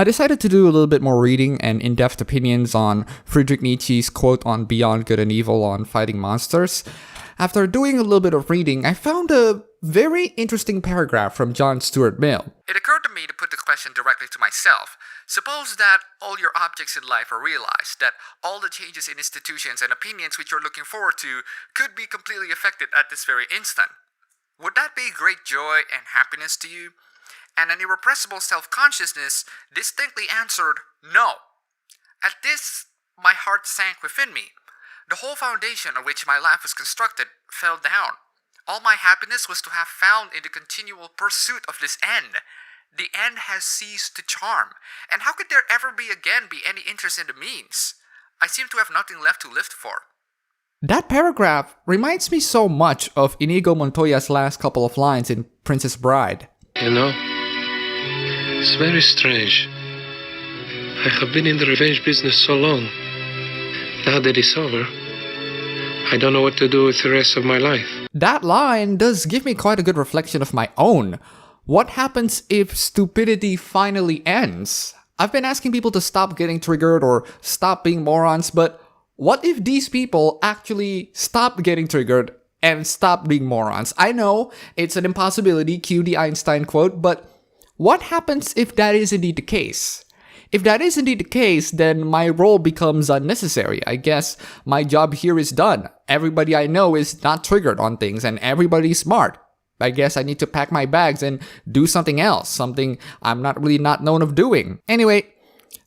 I decided to do a little bit more reading and in-depth opinions on Friedrich Nietzsche's quote on Beyond Good and Evil on fighting monsters. After doing a little bit of reading, I found a very interesting paragraph from John Stuart Mill. It occurred to me to put the question directly to myself. Suppose that all your objects in life are realized, that all the changes in institutions and opinions which you're looking forward to could be completely affected at this very instant. Would that be great joy and happiness to you? And an irrepressible self-consciousness distinctly answered, no. At this, my heart sank within me. The whole foundation on which my life was constructed fell down. All my happiness was to have found in the continual pursuit of this end. The end has ceased to charm, and how could there ever be again be any interest in the means? I seem to have nothing left to live for. That paragraph reminds me so much of Inigo Montoya's last couple of lines in Princess Bride. You know, it's very strange. I have been in the revenge business so long. Now that it's over, I don't know what to do with the rest of my life. That line does give me quite a good reflection of my own. What happens if stupidity finally ends? I've been asking people to stop getting triggered or stop being morons, but what if these people actually stop getting triggered and stop being morons? I know it's an impossibility, cue the Einstein quote, but what happens if that is indeed the case? If that is indeed the case, then my role becomes unnecessary. I guess my job here is done. Everybody I know is not triggered on things and everybody's smart. I guess I need to pack my bags and do something else, something I'm not known of doing. Anyway,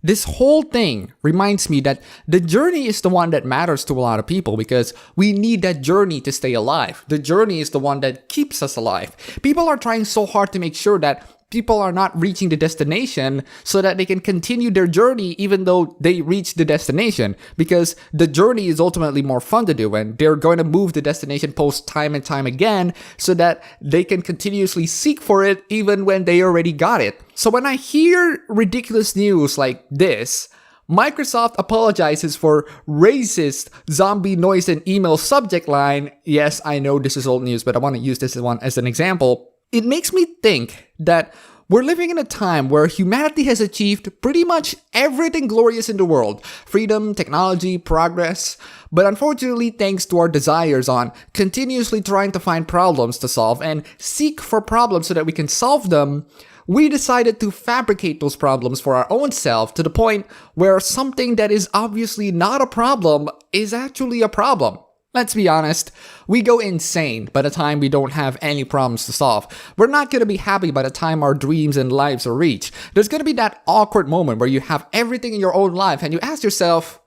this whole thing reminds me that the journey is the one that matters to a lot of people because we need that journey to stay alive. The journey is the one that keeps us alive. People are trying so hard to make sure that people are not reaching the destination so that they can continue their journey even though they reach the destination, because the journey is ultimately more fun to do and they're going to move the destination post time and time again so that they can continuously seek for it even when they already got it. So when I hear ridiculous news like this, Microsoft apologizes for racist zombie noise and email subject line. Yes, I know this is old news, but I want to use this one as an example. It makes me think that we're living in a time where humanity has achieved pretty much everything glorious in the world. Freedom, technology, progress. But unfortunately, thanks to our desires on continuously trying to find problems to solve and seek for problems so that we can solve them, we decided to fabricate those problems for our own self to the point where something that is obviously not a problem is actually a problem. Let's be honest, we go insane by the time we don't have any problems to solve. We're not going to be happy by the time our dreams and lives are reached. There's going to be that awkward moment where you have everything in your own life and you ask yourself,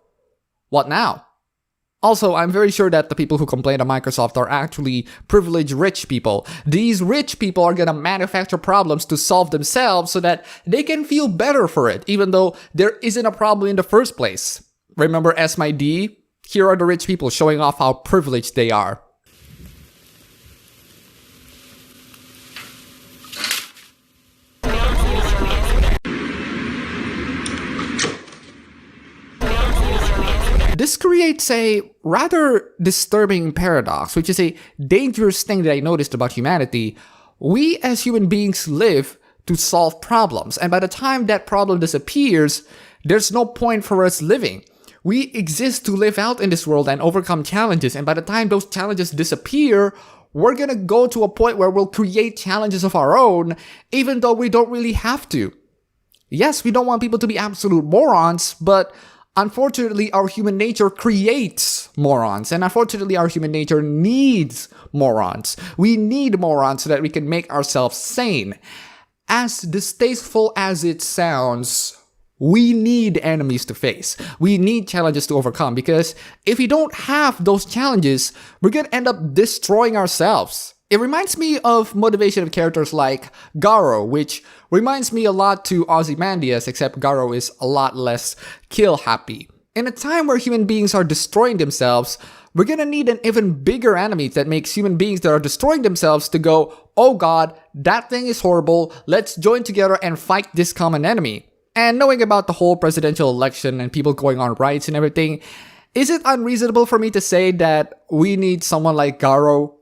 what now? Also, I'm very sure that the people who complain to Microsoft are actually privileged rich people. These rich people are going to manufacture problems to solve themselves so that they can feel better for it, even though there isn't a problem in the first place. Remember S my D? Here are the rich people showing off how privileged they are. This creates a rather disturbing paradox, which is a dangerous thing that I noticed about humanity. We as human beings live to solve problems, and by the time that problem disappears, there's no point for us living. We exist to live out in this world and overcome challenges, and by the time those challenges disappear, we're gonna go to a point where we'll create challenges of our own, even though we don't really have to. Yes, we don't want people to be absolute morons, but unfortunately, our human nature creates morons, and unfortunately, our human nature needs morons. We need morons so that we can make ourselves sane. As distasteful as it sounds, we need enemies to face. We need challenges to overcome, because if we don't have those challenges, we're gonna end up destroying ourselves. It reminds me of motivation of characters like Garo, which reminds me a lot to Ozymandias, except Garo is a lot less kill happy. In a time where human beings are destroying themselves, we're gonna need an even bigger enemy that makes human beings that are destroying themselves to go, oh god, that thing is horrible, let's join together and fight this common enemy. And knowing about the whole presidential election and people going on riots and everything, is it unreasonable for me to say that we need someone like Garo,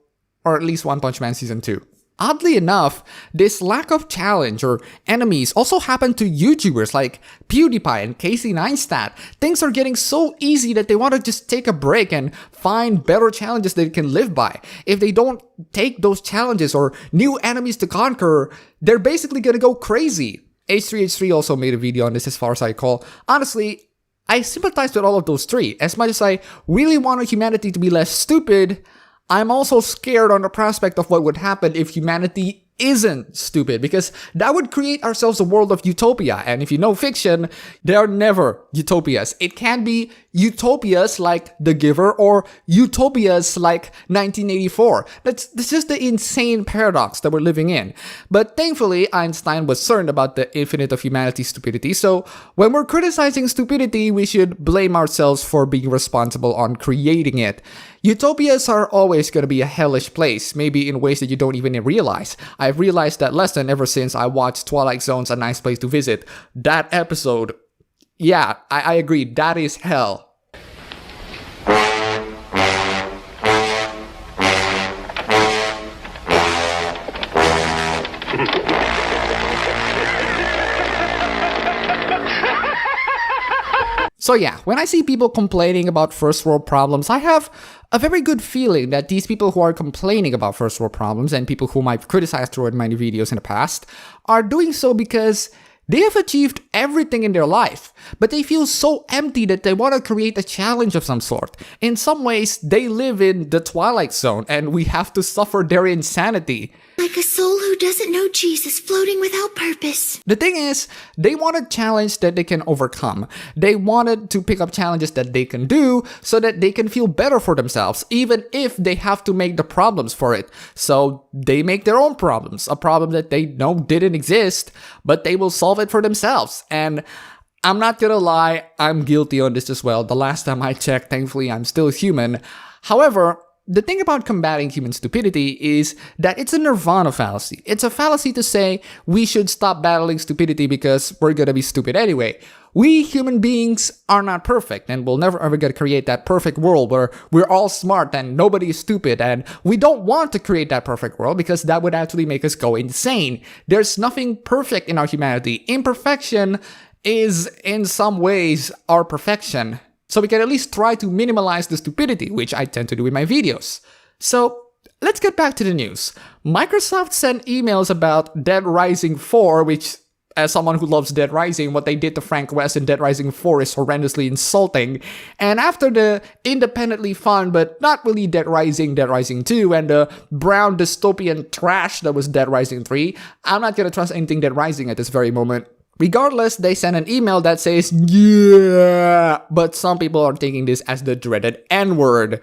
or at least One Punch Man Season 2? Oddly enough, this lack of challenge or enemies also happen to YouTubers like PewDiePie and Casey Neistat. Things are getting so easy that they want to just take a break and find better challenges they can live by. If they don't take those challenges or new enemies to conquer, they're basically gonna go crazy. H3H3 also made a video on this as far as I recall. Honestly, I sympathize with all of those three. As much as I really want humanity to be less stupid, I'm also scared on the prospect of what would happen if humanity isn't stupid, because that would create ourselves a world of utopia. And if you know fiction, there are never utopias. It can be utopias like The Giver or utopias like 1984. That's just the insane paradox that we're living in. But thankfully, Einstein was certain about the infinite of humanity's stupidity. So when we're criticizing stupidity, we should blame ourselves for being responsible on creating it. Utopias are always going to be a hellish place, maybe in ways that you don't even realize. I've realized that lesson ever since I watched Twilight Zone's A Nice Place to Visit. That episode, yeah, I agree, that is hell. So yeah, when I see people complaining about first world problems, I have a very good feeling that these people who are complaining about first world problems and people whom I've criticized throughout many videos in the past are doing so because they have achieved everything in their life, but they feel so empty that they want to create a challenge of some sort. In some ways, they live in the Twilight Zone and we have to suffer their insanity. Like a soul who doesn't know Jesus floating without purpose. The thing is, they want a challenge that they can overcome. They wanted to pick up challenges that they can do so that they can feel better for themselves, even if they have to make the problems for it. So they make their own problems, a problem that they know didn't exist, but they will solve it for themselves. And I'm not gonna lie, I'm guilty on this as well. The last time I checked, thankfully, I'm still human. However, the thing about combating human stupidity is that it's a nirvana fallacy. It's a fallacy to say we should stop battling stupidity because we're gonna be stupid anyway. We human beings are not perfect, and we'll never ever get to create that perfect world where we're all smart and nobody is stupid, and we don't want to create that perfect world because that would actually make us go insane. There's nothing perfect in our humanity. Imperfection is in some ways our perfection. So we can at least try to minimize the stupidity, which I tend to do in my videos. So let's get back to the news. Microsoft sent emails about Dead Rising 4, which, as someone who loves Dead Rising, what they did to Frank West in Dead Rising 4 is horrendously insulting. And after the independently fun but not really Dead Rising 2, and the brown dystopian trash that was Dead Rising 3, I'm not gonna trust anything Dead Rising at this very moment. Regardless, they sent an email that says, yeah, but some people are taking this as the dreaded N-word.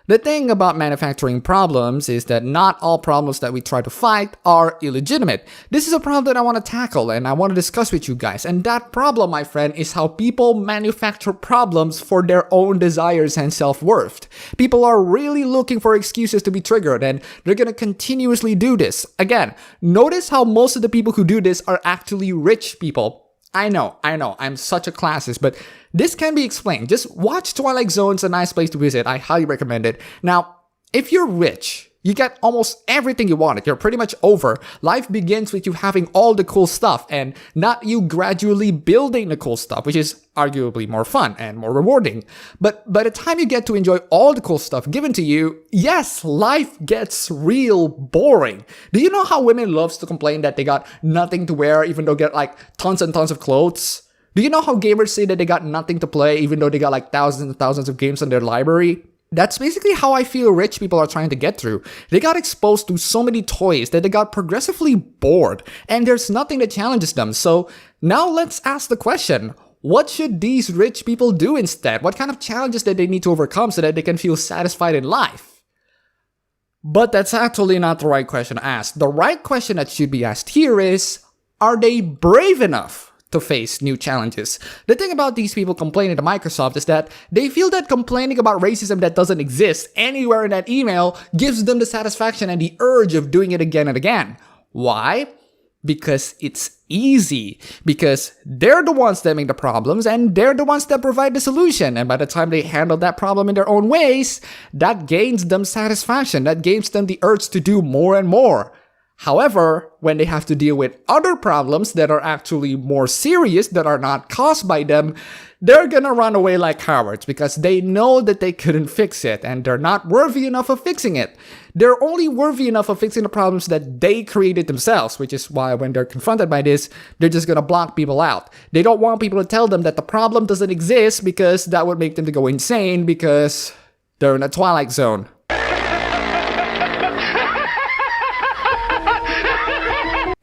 The thing about manufacturing problems is that not all problems that we try to fight are illegitimate. This is a problem that I want to tackle and I want to discuss with you guys. And that problem, my friend, is how people manufacture problems for their own desires and self-worth. People are really looking for excuses to be triggered, and they're going to continuously do this. Again, notice how most of the people who do this are actually rich people. I know, I'm such a classist, but this can be explained. Just watch Twilight Zone's A Nice Place to Visit. I highly recommend it. Now, if you're rich, you get almost everything you wanted. You're pretty much over. Life begins with you having all the cool stuff and not you gradually building the cool stuff, which is arguably more fun and more rewarding. But by the time you get to enjoy all the cool stuff given to you, yes, life gets real boring. Do you know how women loves to complain that they got nothing to wear even though they get like tons and tons of clothes? Do you know how gamers say that they got nothing to play even though they got like thousands and thousands of games in their library? That's basically how I feel rich people are trying to get through. They got exposed to so many toys that they got progressively bored, and there's nothing that challenges them. So now let's ask the question, what should these rich people do instead? What kind of challenges that they need to overcome so that they can feel satisfied in life? But that's actually not the right question to ask. The right question that should be asked here is, are they brave enough to face new challenges? The thing about these people complaining to Microsoft is that they feel that complaining about racism that doesn't exist anywhere in that email gives them the satisfaction and the urge of doing it again and again. Why? Because it's easy. Because they're the ones that make the problems and they're the ones that provide the solution. And by the time they handle that problem in their own ways, that gains them satisfaction. That gains them the urge to do more and more. However, when they have to deal with other problems that are actually more serious, that are not caused by them, they're gonna run away like cowards because they know that they couldn't fix it and they're not worthy enough of fixing it. They're only worthy enough of fixing the problems that they created themselves, which is why when they're confronted by this, they're just gonna block people out. They don't want people to tell them that the problem doesn't exist because that would make them to go insane because they're in a twilight zone.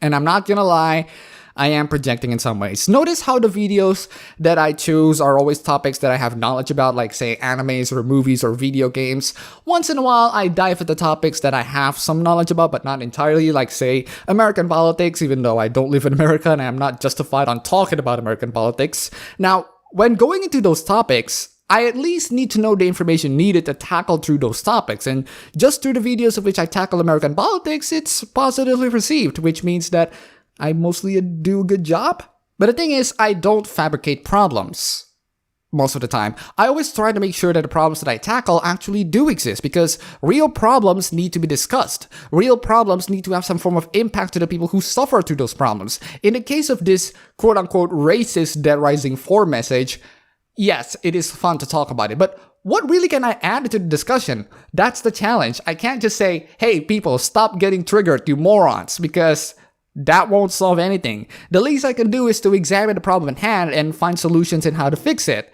And I'm not gonna lie, I am projecting in some ways. Notice how the videos that I choose are always topics that I have knowledge about, like say animes or movies or video games. Once in a while, I dive into topics that I have some knowledge about, but not entirely, like say American politics, even though I don't live in America and I am not justified on talking about American politics. Now, when going into those topics, I at least need to know the information needed to tackle through those topics, and just through the videos of which I tackle American politics, it's positively received, which means that I mostly do a good job. But the thing is, I don't fabricate problems most of the time. I always try to make sure that the problems that I tackle actually do exist, because real problems need to be discussed. Real problems need to have some form of impact to the people who suffer through those problems. In the case of this quote-unquote racist Dead Rising 4 message, yes, it is fun to talk about it, but what really can I add to the discussion? That's the challenge. I can't just say, hey people, stop getting triggered, you morons, because that won't solve anything. The least I can do is to examine the problem at hand and find solutions in how to fix it.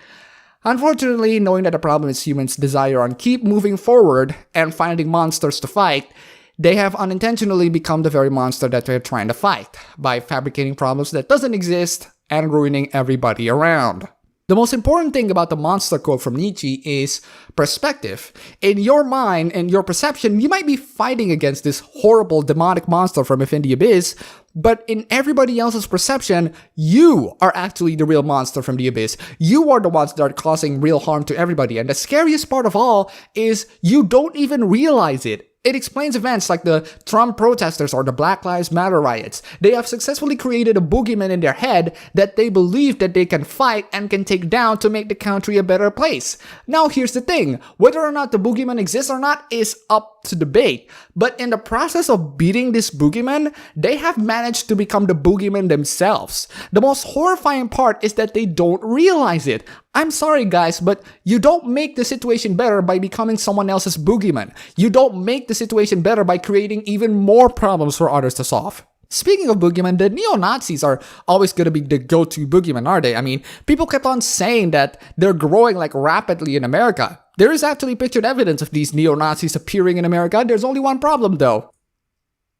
Unfortunately, knowing that the problem is humans' desire on keep moving forward and finding monsters to fight, they have unintentionally become the very monster that they're trying to fight by fabricating problems that doesn't exist and ruining everybody around. The most important thing about the monster quote from Nietzsche is perspective. In your mind and your perception, you might be fighting against this horrible demonic monster from within the abyss, but in everybody else's perception, you are actually the real monster from the abyss. You are the ones that are causing real harm to everybody, and the scariest part of all is you don't even realize it. It explains events like the Trump protesters or the Black Lives Matter riots. They have successfully created a boogeyman in their head that they believe that they can fight and can take down to make the country a better place. Now here's the thing, whether or not the boogeyman exists or not is up to debate. But in the process of beating this boogeyman, they have managed to become the boogeyman themselves. The most horrifying part is that they don't realize it. I'm sorry guys, but you don't make the situation better by becoming someone else's boogeyman. You don't make the situation better by creating even more problems for others to solve. Speaking of boogeyman, the neo-Nazis are always going to be the go-to boogeyman, are they? I mean, people kept on saying that they're growing like rapidly in America. There is actually pictured evidence of these neo-Nazis appearing in America. There's only one problem though.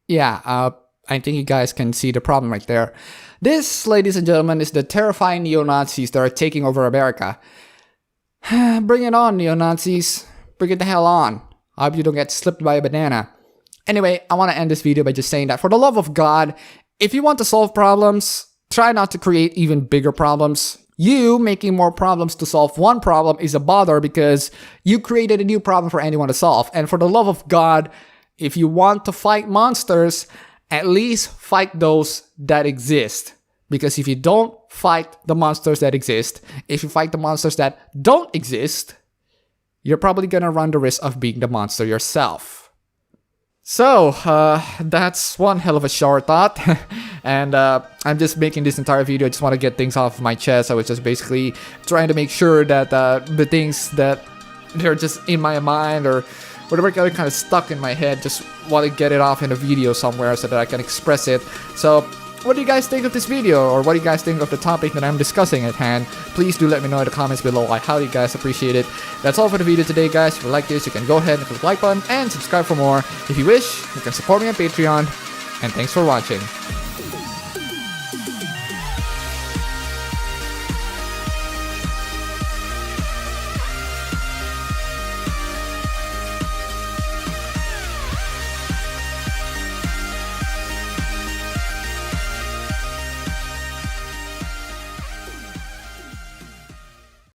Yeah, I think you guys can see the problem right there. This, ladies and gentlemen, is the terrifying neo-Nazis that are taking over America. Bring it on, neo-Nazis. Bring it the hell on. I hope you don't get slipped by a banana. Anyway, I want to end this video by just saying that for the love of God, if you want to solve problems, try not to create even bigger problems. You making more problems to solve one problem is a bother because you created a new problem for anyone to solve. And for the love of God, if you want to fight monsters, at least fight those that exist. Because if you don't fight the monsters that exist, if you fight the monsters that don't exist, you're probably gonna run the risk of being the monster yourself. So, that's one hell of a shower thought. And I'm just making this entire video, I just want to get things off my chest. I was just basically trying to make sure that the things that they're just in my mind or whatever got kind of stuck in my head, just want to get it off in a video somewhere so that I can express it. So, what do you guys think of this video, or what do you guys think of the topic that I'm discussing at hand? Please do let me know in the comments below. I highly guys appreciate it. That's all for the video today, guys. If you like this, you can go ahead and click the like button and subscribe for more. If you wish, you can support me on Patreon. And thanks for watching.